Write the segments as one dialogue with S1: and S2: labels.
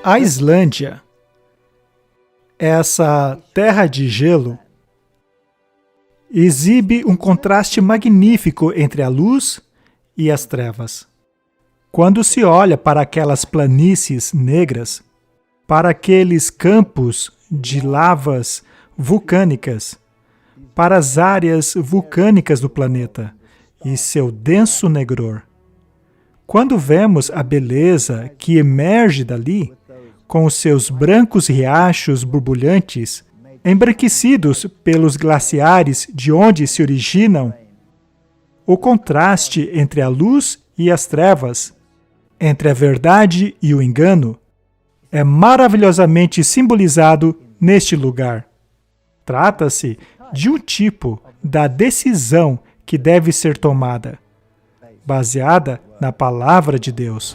S1: A Islândia, essa terra de gelo, exibe um contraste magnífico entre a luz e as trevas. Quando se olha para aquelas planícies negras, para aqueles campos de lavas vulcânicas, para as áreas vulcânicas do planeta e seu denso negror, quando vemos a beleza que emerge dali, com os seus brancos riachos borbulhantes, embranquecidos pelos glaciares de onde se originam, o contraste entre a luz e as trevas, entre a verdade e o engano, é maravilhosamente simbolizado neste lugar. Trata-se de um tipo da decisão que deve ser tomada, baseada na Palavra de Deus.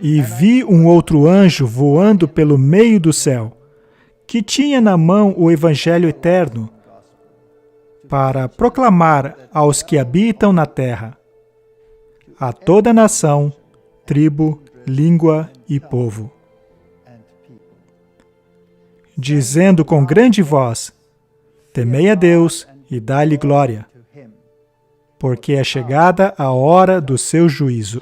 S1: E vi um outro anjo voando pelo meio do céu, que tinha na mão o Evangelho eterno, para proclamar aos que habitam na terra, a toda nação, tribo, língua e povo, dizendo com grande voz: temei a Deus e dai-lhe glória, porque é chegada a hora do seu juízo.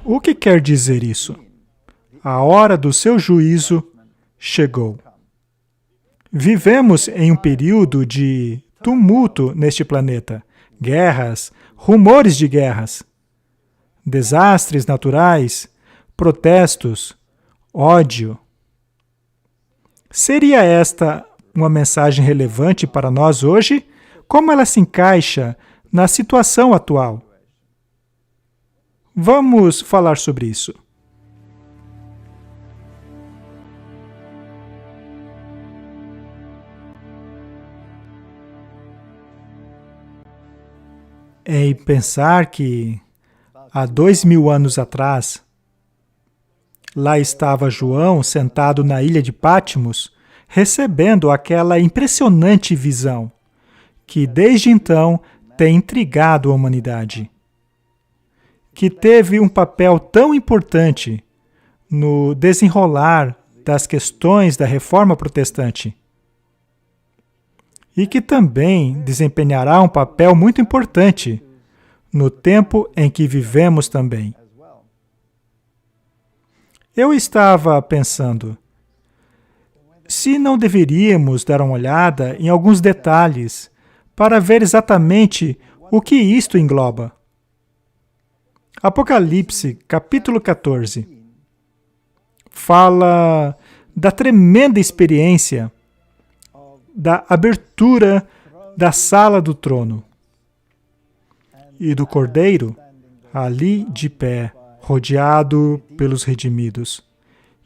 S1: O que quer dizer isso? A hora do seu juízo chegou. Vivemos em um período de tumulto neste planeta. Guerras, rumores de guerras, desastres naturais, protestos, ódio. Seria esta uma mensagem relevante para nós hoje? Como ela se encaixa na situação atual? Vamos falar sobre isso. Em pensar que há 2000 anos atrás, lá estava João sentado na ilha de Patmos, recebendo aquela impressionante visão, que desde então tem intrigado a humanidade, que teve um papel tão importante no desenrolar das questões da Reforma Protestante e que também desempenhará um papel muito importante no tempo em que vivemos também. Eu estava pensando, se não deveríamos dar uma olhada em alguns detalhes para ver exatamente o que isto engloba. Apocalipse, capítulo 14, fala da tremenda experiência da abertura da sala do trono e do Cordeiro ali de pé, rodeado pelos redimidos.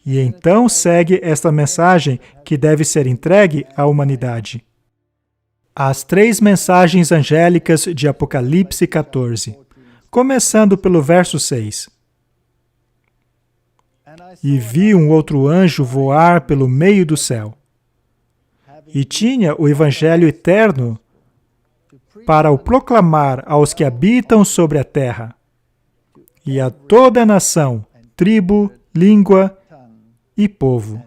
S1: E então segue esta mensagem que deve ser entregue à humanidade. As 3 mensagens angélicas de Apocalipse 14, começando pelo verso 6. E vi um outro anjo voar pelo meio do céu, e tinha o Evangelho eterno para o proclamar aos que habitam sobre a terra, e a toda nação, tribo, língua e povo.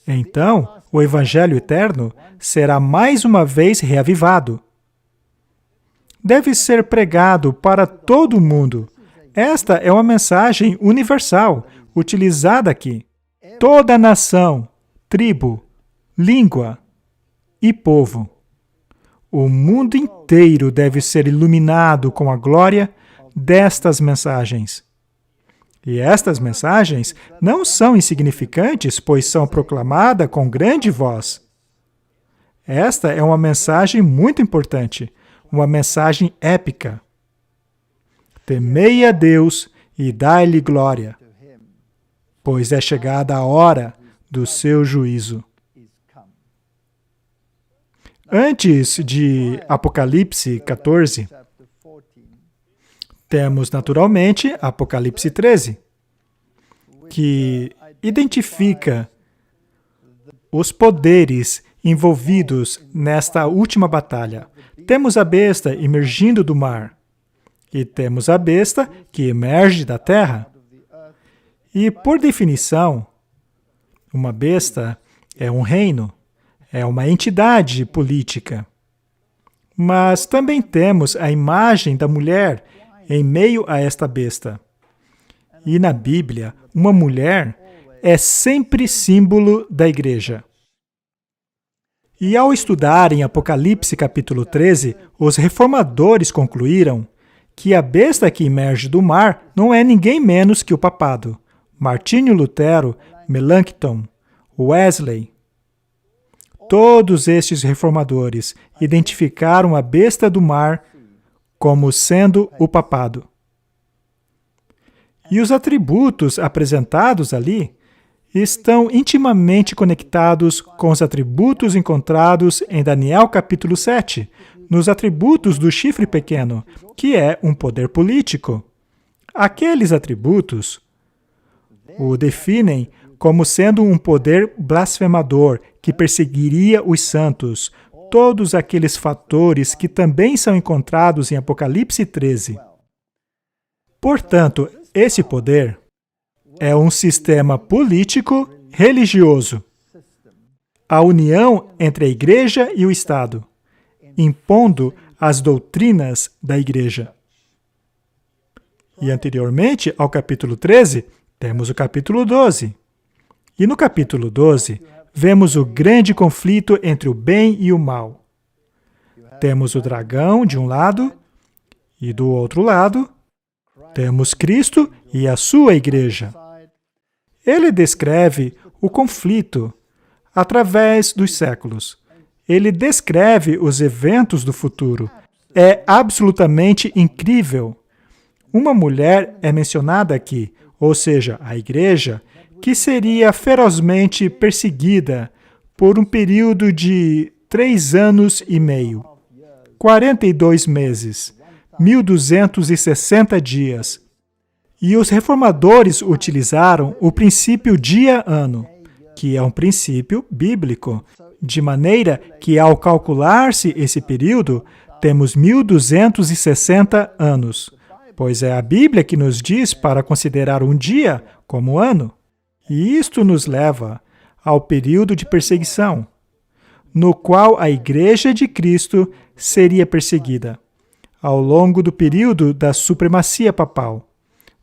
S1: Então, o Evangelho eterno será mais uma vez reavivado. Deve ser pregado para todo o mundo. Esta é uma mensagem universal, utilizada aqui. Toda nação, tribo, língua e povo. O mundo inteiro deve ser iluminado com a glória destas mensagens. E estas mensagens não são insignificantes, pois são proclamadas com grande voz. Esta é uma mensagem muito importante, uma mensagem épica. Temei a Deus e dai-lhe glória, pois é chegada a hora do seu juízo. Antes de Apocalipse 14, temos naturalmente Apocalipse 13, que identifica os poderes envolvidos nesta última batalha. Temos a besta emergindo do mar, e temos a besta que emerge da terra. E, por definição, uma besta é um reino, é uma entidade política. Mas também temos a imagem da mulher em meio a esta besta. E na Bíblia, uma mulher é sempre símbolo da igreja. E ao estudarem Apocalipse capítulo 13, os reformadores concluíram que a besta que emerge do mar não é ninguém menos que o papado. Martinho Lutero, Melanchthon, Wesley. Todos estes reformadores identificaram a besta do mar como sendo o papado. E os atributos apresentados ali estão intimamente conectados com os atributos encontrados em Daniel capítulo 7, nos atributos do chifre pequeno, que é um poder político. Aqueles atributos o definem como sendo um poder blasfemador que perseguiria os santos, todos aqueles fatores que também são encontrados em Apocalipse 13. Portanto, esse poder é um sistema político religioso, a união entre a igreja e o Estado, impondo as doutrinas da igreja. E anteriormente ao capítulo 13, temos o capítulo 12. E no capítulo 12, vemos o grande conflito entre o bem e o mal. Temos o dragão de um lado e do outro lado, temos Cristo e a sua igreja. Ele descreve o conflito através dos séculos. Ele descreve os eventos do futuro. É absolutamente incrível. Uma mulher é mencionada aqui, ou seja, a igreja, que seria ferozmente perseguida por um período de 3 anos e meio, 42 meses, 1260 dias. E os reformadores utilizaram o princípio dia-ano, que é um princípio bíblico, de maneira que, ao calcular-se esse período, temos 1260 anos, pois é a Bíblia que nos diz para considerar um dia como ano. E isto nos leva ao período de perseguição, no qual a Igreja de Cristo seria perseguida, ao longo do período da supremacia papal,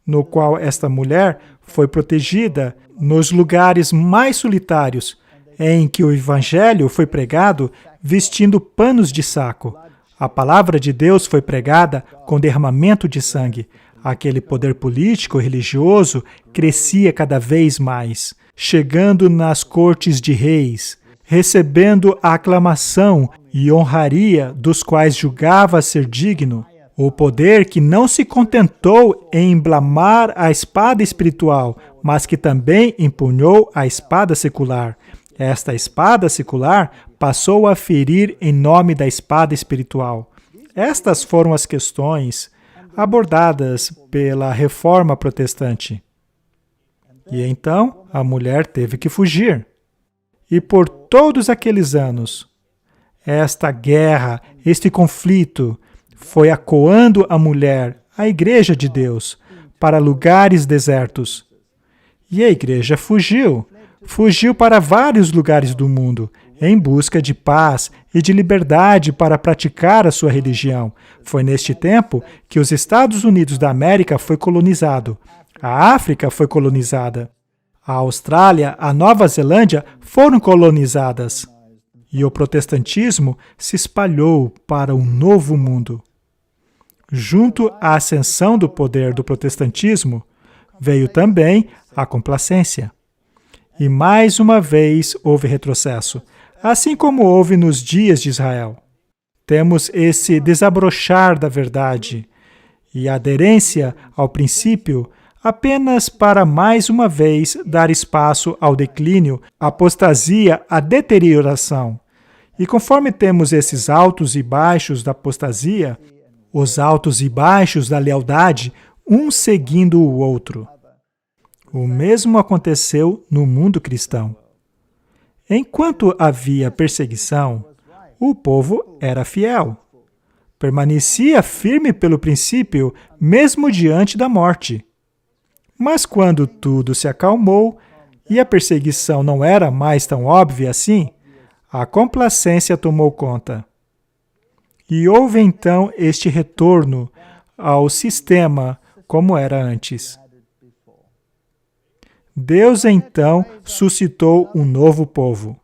S1: no qual esta mulher foi protegida nos lugares mais solitários, em que o Evangelho foi pregado vestindo panos de saco. A palavra de Deus foi pregada com derramamento de sangue. Aquele poder político e religioso crescia cada vez mais, chegando nas cortes de reis, recebendo a aclamação e honraria dos quais julgava ser digno. O poder que não se contentou em emblamar a espada espiritual, mas que também empunhou a espada secular. Esta espada secular passou a ferir em nome da espada espiritual. Estas foram as questões abordadas pela Reforma Protestante. E então a mulher teve que fugir. E por todos aqueles anos, esta guerra, este conflito, foi acuando a mulher, a Igreja de Deus, para lugares desertos. E a Igreja fugiu para vários lugares do mundo, em busca de paz e de liberdade para praticar a sua religião. Foi neste tempo que os Estados Unidos da América foi colonizado, a África foi colonizada, a Austrália, a Nova Zelândia foram colonizadas, e o protestantismo se espalhou para um novo mundo. Junto à ascensão do poder do protestantismo, veio também a complacência. E mais uma vez houve retrocesso, assim como houve nos dias de Israel. Temos esse desabrochar da verdade e a aderência ao princípio apenas para mais uma vez dar espaço ao declínio, à apostasia, à deterioração. E conforme temos esses altos e baixos da apostasia, os altos e baixos da lealdade, um seguindo o outro. O mesmo aconteceu no mundo cristão. Enquanto havia perseguição, o povo era fiel. Permanecia firme pelo princípio, mesmo diante da morte. Mas quando tudo se acalmou e a perseguição não era mais tão óbvia assim, a complacência tomou conta. E houve então este retorno ao sistema como era antes. Deus então suscitou um novo povo.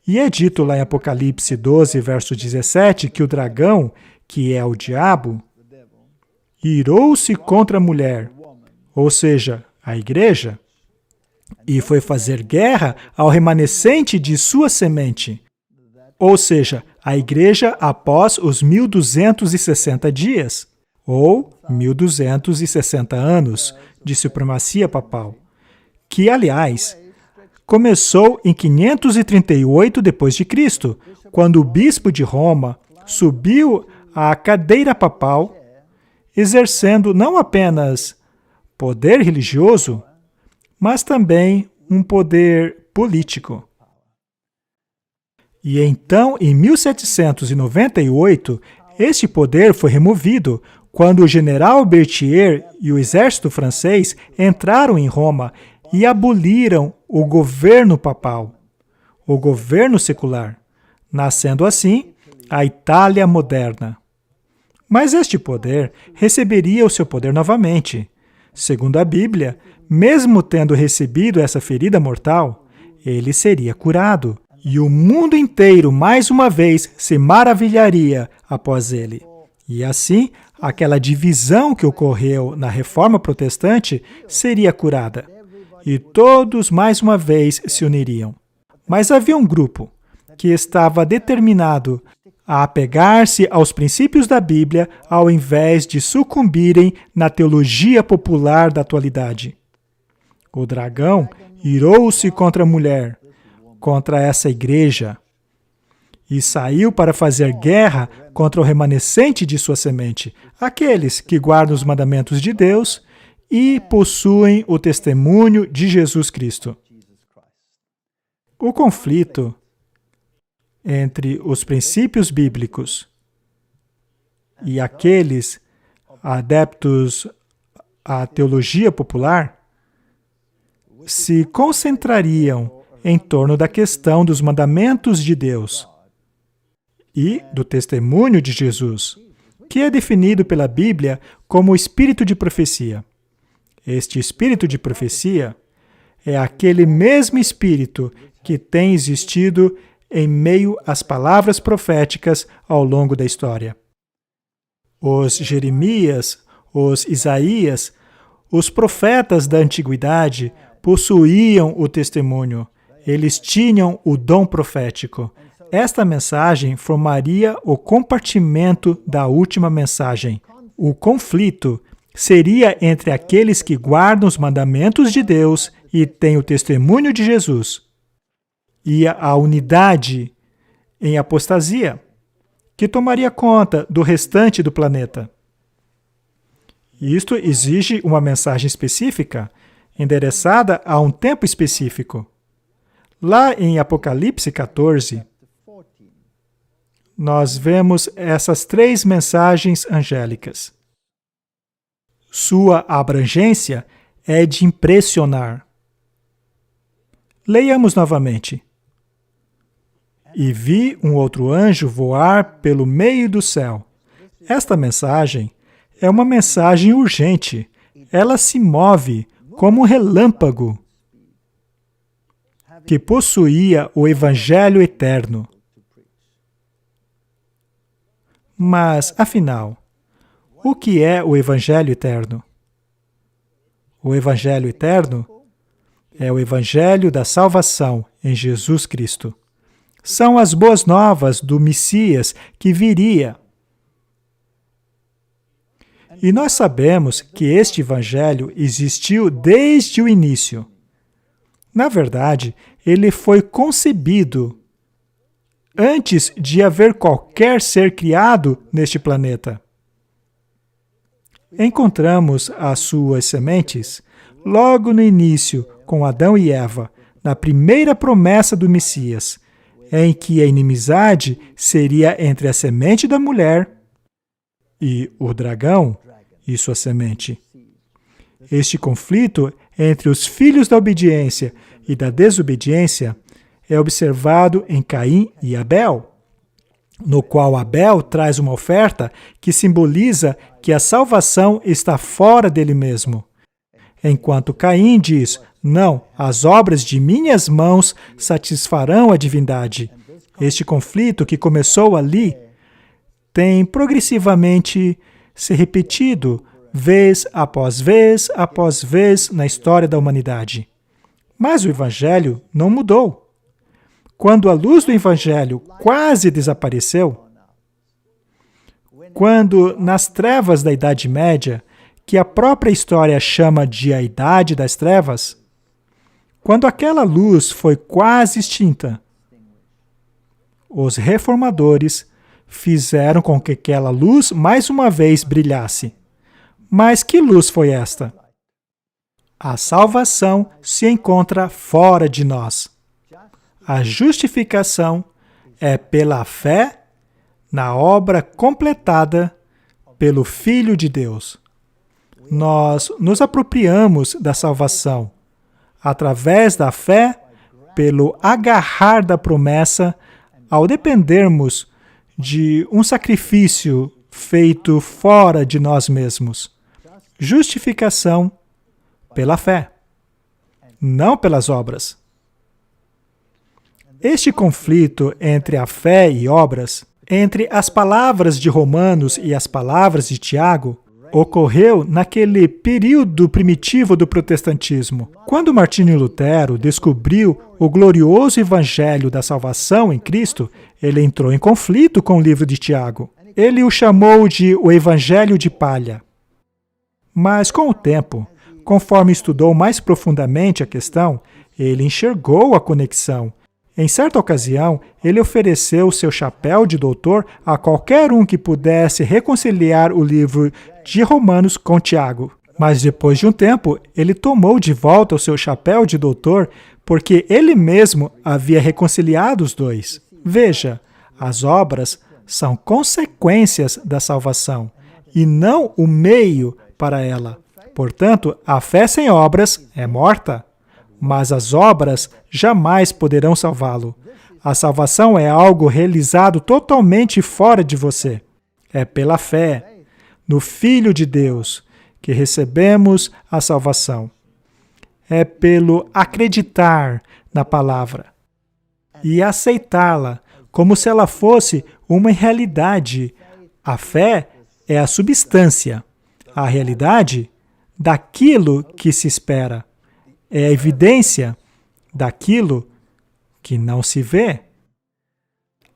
S1: E é dito lá em Apocalipse 12, verso 17, que o dragão, que é o diabo, irou-se contra a mulher, ou seja, a igreja, e foi fazer guerra ao remanescente de sua semente, ou seja, a igreja após os 1260 dias, ou 1260 anos de supremacia papal, que, aliás, começou em 538 d.C., quando o bispo de Roma subiu à cadeira papal, exercendo não apenas poder religioso, mas também um poder político. E então, em 1798, este poder foi removido quando o general Berthier e o exército francês entraram em Roma e aboliram o governo papal, o governo secular, nascendo assim a Itália moderna. Mas este poder receberia o seu poder novamente. Segundo a Bíblia, mesmo tendo recebido essa ferida mortal, ele seria curado, e o mundo inteiro mais uma vez se maravilharia após ele. E assim, aquela divisão que ocorreu na Reforma Protestante seria curada. E todos, mais uma vez, se uniriam. Mas havia um grupo que estava determinado a apegar-se aos princípios da Bíblia ao invés de sucumbirem na teologia popular da atualidade. O dragão irou-se contra a mulher, contra essa igreja, e saiu para fazer guerra contra o remanescente de sua semente, aqueles que guardam os mandamentos de Deus e possuem o testemunho de Jesus Cristo. O conflito entre os princípios bíblicos e aqueles adeptos à teologia popular se concentrariam em torno da questão dos mandamentos de Deus e do testemunho de Jesus, que é definido pela Bíblia como o espírito de profecia. Este espírito de profecia é aquele mesmo espírito que tem existido em meio às palavras proféticas ao longo da história. Os Jeremias, os Isaías, os profetas da antiguidade possuíam o testemunho. Eles tinham o dom profético. Esta mensagem formaria o compartimento da última mensagem. O conflito seria entre aqueles que guardam os mandamentos de Deus e têm o testemunho de Jesus, e a unidade em apostasia, que tomaria conta do restante do planeta. Isto exige uma mensagem específica, endereçada a um tempo específico. Lá em Apocalipse 14, nós vemos essas 3 mensagens angélicas. Sua abrangência é de impressionar. Leiamos novamente. E vi um outro anjo voar pelo meio do céu. Esta mensagem é uma mensagem urgente. Ela se move como um relâmpago, que possuía o Evangelho eterno. Mas, afinal, o que é o Evangelho eterno? O Evangelho eterno é o Evangelho da salvação em Jesus Cristo. São as boas novas do Messias que viria. E nós sabemos que este Evangelho existiu desde o início. Na verdade, ele foi concebido antes de haver qualquer ser criado neste planeta. Encontramos as suas sementes logo no início com Adão e Eva, na primeira promessa do Messias, em que a inimizade seria entre a semente da mulher e o dragão e sua semente. Este conflito entre os filhos da obediência e da desobediência é observado em Caim e Abel, no qual Abel traz uma oferta que simboliza que a salvação está fora dele mesmo, enquanto Caim diz: não, as obras de minhas mãos satisfarão a divindade. Este conflito que começou ali tem progressivamente se repetido vez após vez na história da humanidade. Mas o Evangelho não mudou. Quando a luz do Evangelho quase desapareceu, quando nas trevas da Idade Média, que a própria história chama de a Idade das Trevas, quando aquela luz foi quase extinta, os reformadores fizeram com que aquela luz mais uma vez brilhasse. Mas que luz foi esta? A salvação se encontra fora de nós. A justificação é pela fé na obra completada pelo Filho de Deus. Nós nos apropriamos da salvação através da fé, pelo agarrar da promessa, ao dependermos de um sacrifício feito fora de nós mesmos. Justificação pela fé, não pelas obras. Este conflito entre a fé e obras, entre as palavras de Romanos e as palavras de Tiago, ocorreu naquele período primitivo do protestantismo. Quando Martinho Lutero descobriu o glorioso evangelho da salvação em Cristo, ele entrou em conflito com o livro de Tiago. Ele o chamou de o evangelho de palha. Mas com o tempo, conforme estudou mais profundamente a questão, ele enxergou a conexão. Em certa ocasião, ele ofereceu seu chapéu de doutor a qualquer um que pudesse reconciliar o livro de Romanos com Tiago. Mas depois de um tempo, ele tomou de volta o seu chapéu de doutor porque ele mesmo havia reconciliado os dois. Veja, as obras são consequências da salvação e não o meio para ela. Portanto, a fé sem obras é morta. Mas as obras jamais poderão salvá-lo. A salvação é algo realizado totalmente fora de você. É pela fé no Filho de Deus que recebemos a salvação. É pelo acreditar na palavra e aceitá-la como se ela fosse uma realidade. A fé é a substância, a realidade daquilo que se espera. É a evidência daquilo que não se vê.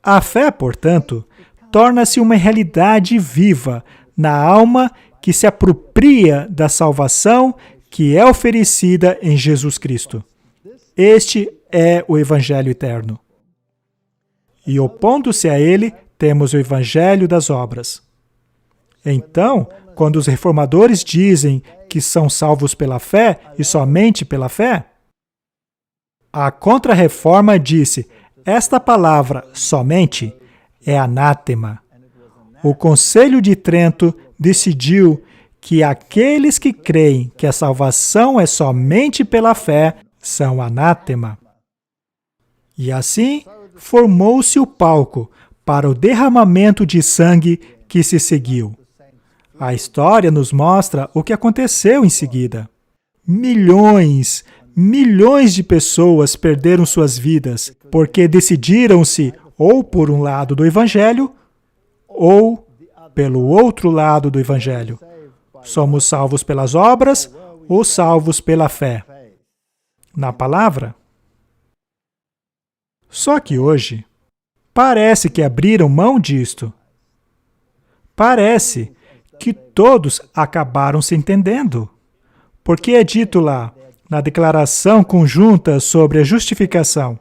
S1: A fé, portanto, torna-se uma realidade viva na alma que se apropria da salvação que é oferecida em Jesus Cristo. Este é o Evangelho eterno. E opondo-se a ele, temos o Evangelho das obras. Então, quando os reformadores dizem que são salvos pela fé e somente pela fé, a Contra-Reforma disse: esta palavra somente é anátema. O Concílio de Trento decidiu que aqueles que creem que a salvação é somente pela fé são anátema. E assim, formou-se o palco para o derramamento de sangue que se seguiu. A história nos mostra o que aconteceu em seguida. Milhões de pessoas perderam suas vidas porque decidiram-se ou por um lado do Evangelho ou pelo outro lado do Evangelho. Somos salvos pelas obras ou salvos pela fé? Na palavra? Só que hoje, parece que abriram mão disto. Parece que todos acabaram se entendendo. Porque é dito lá, na Declaração Conjunta sobre a Justificação,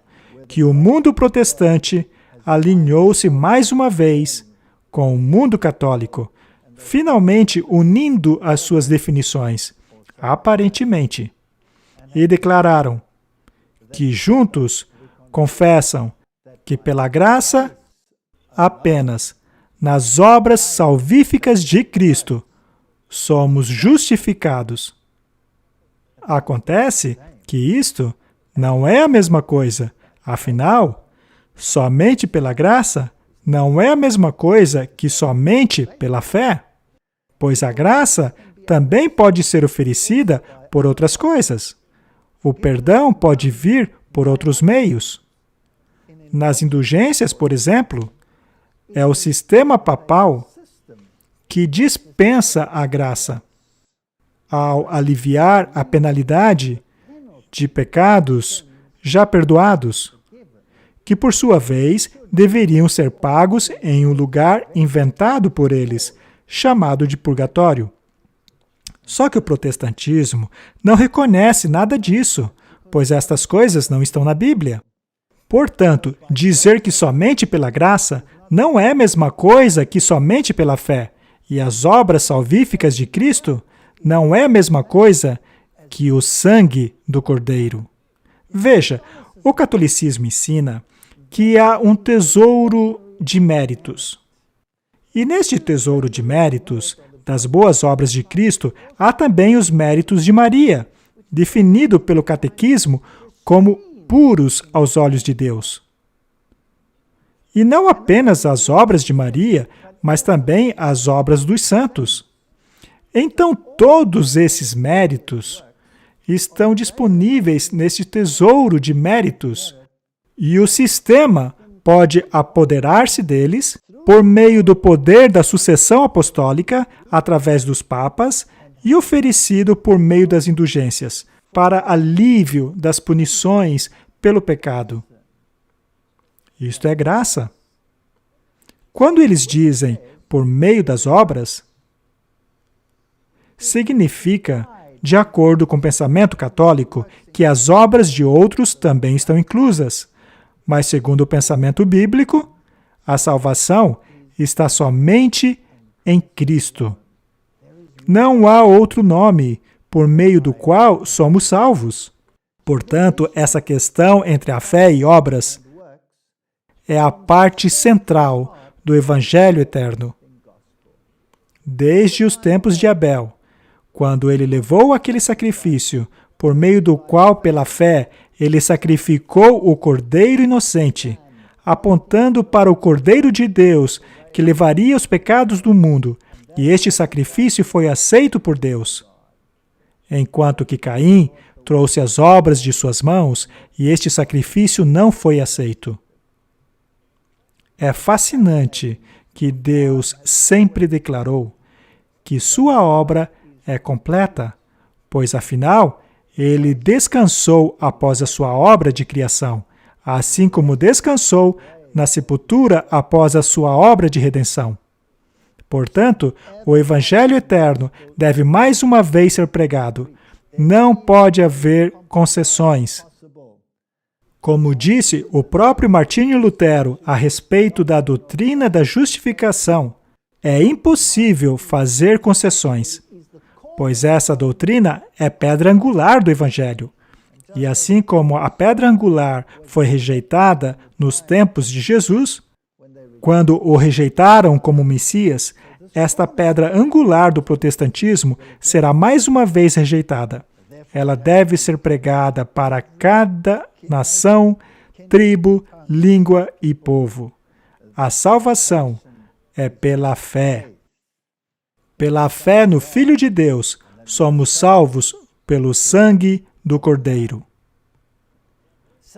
S1: que o mundo protestante alinhou-se mais uma vez com o mundo católico, finalmente unindo as suas definições, aparentemente, e declararam que juntos confessam que pela graça, apenas nas obras salvíficas de Cristo, somos justificados. Acontece que isto não é a mesma coisa. Afinal, somente pela graça não é a mesma coisa que somente pela fé, pois a graça também pode ser oferecida por outras coisas. O perdão pode vir por outros meios. Nas indulgências, por exemplo, é o sistema papal que dispensa a graça. Ao aliviar a penalidade de pecados já perdoados, que por sua vez deveriam ser pagos em um lugar inventado por eles, chamado de purgatório. Só que o protestantismo não reconhece nada disso, pois estas coisas não estão na Bíblia. Portanto, dizer que somente pela graça não é a mesma coisa que somente pela fé, e as obras salvíficas de Cristo não é a mesma coisa que o sangue do Cordeiro. Veja, o catolicismo ensina que há um tesouro de méritos. E neste tesouro de méritos, das boas obras de Cristo, há também os méritos de Maria, definido pelo catequismo como puros aos olhos de Deus. E não apenas as obras de Maria, mas também as obras dos santos. Então, todos esses méritos estão disponíveis neste tesouro de méritos, e o sistema pode apoderar-se deles por meio do poder da sucessão apostólica através dos papas e oferecido por meio das indulgências, para alívio das punições pelo pecado. Isto é graça. Quando eles dizem por meio das obras, significa, de acordo com o pensamento católico, que as obras de outros também estão inclusas. Mas, segundo o pensamento bíblico, a salvação está somente em Cristo. Não há outro nome por meio do qual somos salvos. Portanto, essa questão entre a fé e obras é a parte central do Evangelho eterno. Desde os tempos de Abel, quando ele levou aquele sacrifício, por meio do qual, pela fé, ele sacrificou o Cordeiro inocente, apontando para o Cordeiro de Deus, que levaria os pecados do mundo, e este sacrifício foi aceito por Deus. Enquanto que Caim trouxe as obras de suas mãos, e este sacrifício não foi aceito. É fascinante que Deus sempre declarou que sua obra é completa, pois afinal, ele descansou após a sua obra de criação, assim como descansou na sepultura após a sua obra de redenção. Portanto, o Evangelho eterno deve mais uma vez ser pregado. Não pode haver concessões. Como disse o próprio Martinho Lutero a respeito da doutrina da justificação, é impossível fazer concessões, pois essa doutrina é pedra angular do Evangelho. E assim como a pedra angular foi rejeitada nos tempos de Jesus, quando o rejeitaram como Messias, esta pedra angular do protestantismo será mais uma vez rejeitada. Ela deve ser pregada para cada nação, tribo, língua e povo. A salvação é pela fé. Pela fé no Filho de Deus, somos salvos pelo sangue do Cordeiro.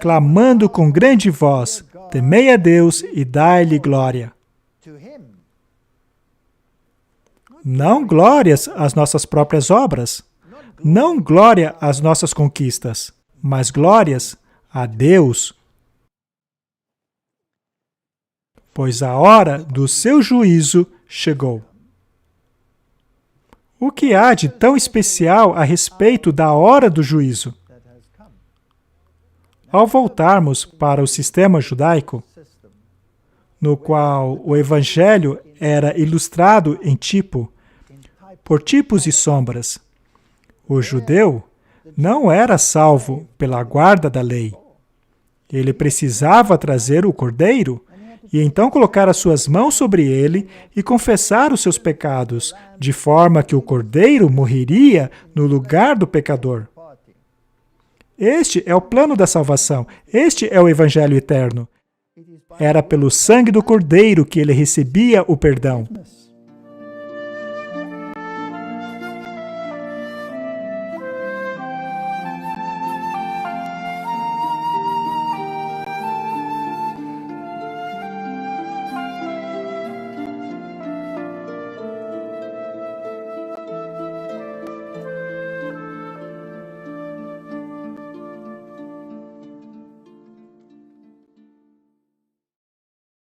S1: Clamando com grande voz, temei a Deus e dai-lhe glória. Não glórias às nossas próprias obras, não glória às nossas conquistas, mas glórias a Deus. Pois a hora do seu juízo chegou. O que há de tão especial a respeito da hora do juízo? Ao voltarmos para o sistema judaico, no qual o Evangelho era ilustrado em tipo, por tipos e sombras, o judeu não era salvo pela guarda da lei. Ele precisava trazer o cordeiro e então colocar as suas mãos sobre ele e confessar os seus pecados, de forma que o cordeiro morreria no lugar do pecador. Este é o plano da salvação. Este é o Evangelho eterno. Era pelo sangue do cordeiro que ele recebia o perdão.